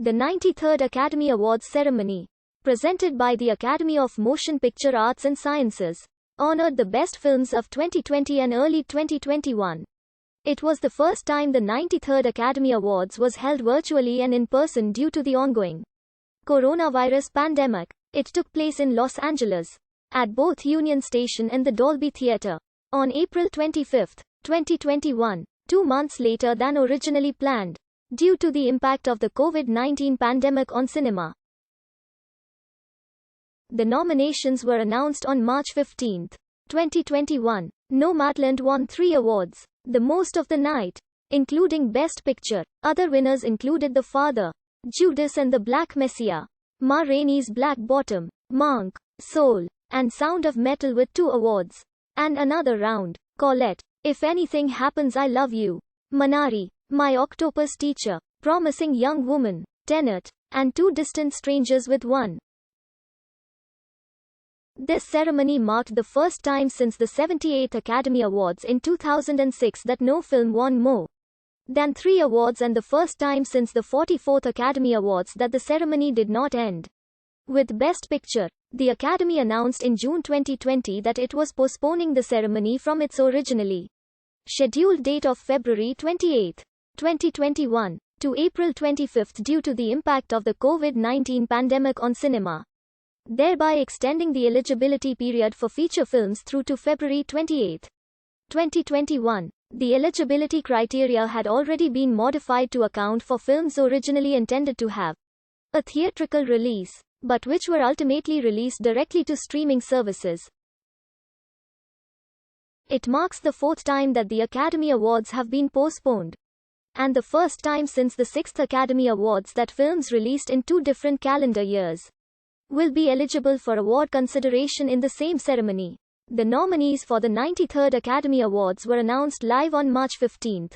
The 93rd Academy Awards ceremony, presented by the Academy of Motion Picture Arts and Sciences, honored the best films of 2020 and early 2021. It was the first time the 93rd Academy Awards was held virtually and in person due to the ongoing coronavirus pandemic. It took place in Los Angeles, at both Union Station and the Dolby Theatre, on April 25, 2021, 2 months later than originally planned, due to the impact of the COVID-19 pandemic on cinema. The nominations were announced on March 15, 2021. Nomadland won 3 awards, the most of the night, including Best Picture. Other winners included The Father, Judas and the Black Messiah, Ma Rainey's Black Bottom, Monk, Soul, and Sound of Metal with 2 awards. And another round, Colette, If Anything Happens I Love You, Manari, My Octopus Teacher, Promising Young Woman, Tenet, and Two Distant Strangers with 1. This ceremony marked the first time since the 78th Academy Awards in 2006 that no film won more than 3 awards, and the first time since the 44th Academy Awards that the ceremony did not end with Best Picture. The Academy announced in June 2020 that it was postponing the ceremony from its originally scheduled date of February 28, 2021, to April 25 due to the impact of the COVID-19 pandemic on cinema, thereby extending the eligibility period for feature films through to February 28, 2021. The eligibility criteria had already been modified to account for films originally intended to have a theatrical release, but which were ultimately released directly to streaming services. It marks the 4th time that the Academy Awards have been postponed, and the first time since the 6th Academy Awards that films released in 2 different calendar years will be eligible for award consideration in the same ceremony. The nominees for the 93rd Academy Awards were announced live on March 15,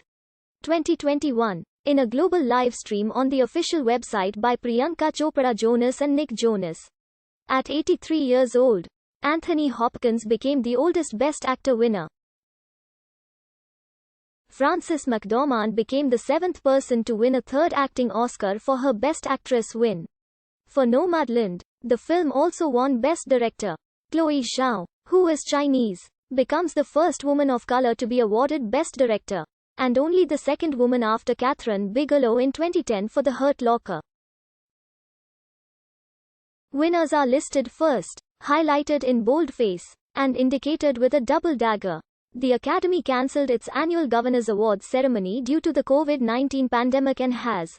2021, in a global live stream on the official website by Priyanka Chopra Jonas and Nick Jonas. At 83 years old, Anthony Hopkins became the oldest Best Actor winner. Frances McDormand became the 7th person to win a 3rd acting Oscar for her Best Actress win. For Nomadland, the film also won Best Director. Chloe Zhao, who is Chinese, becomes the first woman of color to be awarded Best Director, and only the 2nd woman after Catherine Bigelow in 2010 for The Hurt Locker. Winners are listed first, highlighted in boldface, and indicated with a double dagger. The Academy cancelled its annual Governors Awards ceremony due to the COVID-19 pandemic and has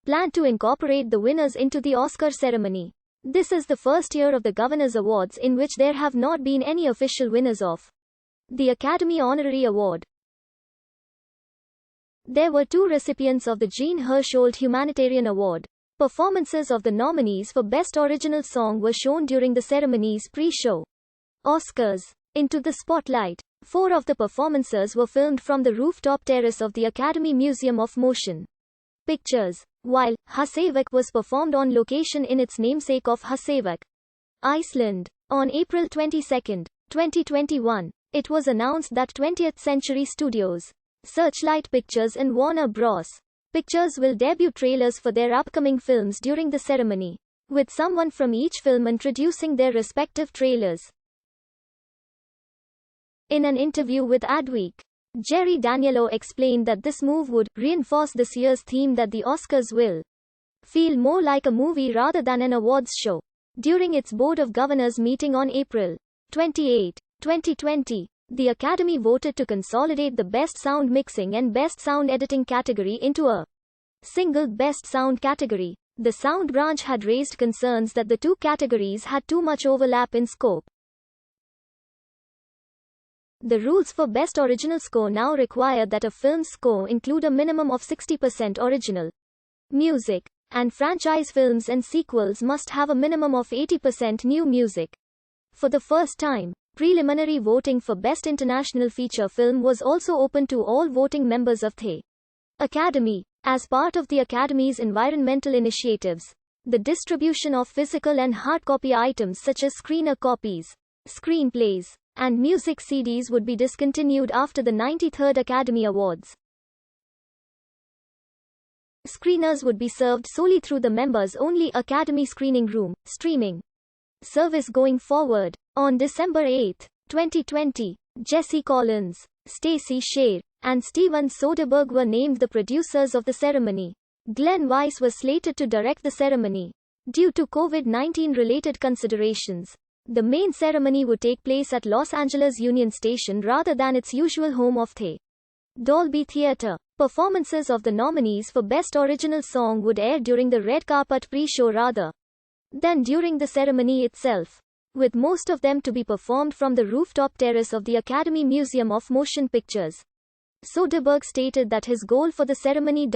planned to incorporate the winners into the Oscar ceremony. This is the first year of the Governors Awards in which there have not been any official winners of the Academy Honorary Award. There were 2 recipients of the Jean Hersholt Humanitarian Award. Performances of the nominees for Best Original Song were shown during the ceremony's pre-show. Oscars. Into the Spotlight. 4 of the performances were filmed from the rooftop terrace of the Academy Museum of Motion Pictures, while Husavik was performed on location in its namesake of Husavik, Iceland. On April 22, 2021, it was announced that 20th Century Studios, Searchlight Pictures and Warner Bros. Pictures will debut trailers for their upcoming films during the ceremony, with someone from each film introducing their respective trailers. In an interview with Adweek, Jerry Daniello explained that this move would reinforce this year's theme that the Oscars will feel more like a movie rather than an awards show. During its Board of Governors meeting on April 28, 2020, the Academy voted to consolidate the Best Sound Mixing and Best Sound Editing category into a single Best Sound category. The sound branch had raised concerns that the 2 categories had too much overlap in scope. The rules for Best Original Score now require that a film's score include a minimum of 60% original music, and franchise films and sequels must have a minimum of 80% new music. For the first time, preliminary voting for Best International Feature Film was also open to all voting members of the Academy. As part of the Academy's environmental initiatives, the distribution of physical and hard copy items such as screener copies, screenplays, and music CDs would be discontinued after the 93rd Academy Awards. Screeners would be served solely through the members-only Academy Screening Room streaming service going forward. On December 8, 2020, Jesse Collins, Stacey Sher, and Steven Soderbergh were named the producers of the ceremony. Glenn Weiss was slated to direct the ceremony. Due to COVID-19 related considerations, the main ceremony would take place at Los Angeles Union Station rather than its usual home of the Dolby Theatre. Performances of the nominees for Best Original Song would air during the red carpet pre-show rather than during the ceremony itself, with most of them to be performed from the rooftop terrace of the Academy Museum of Motion Pictures. Soderbergh stated that his goal for the ceremony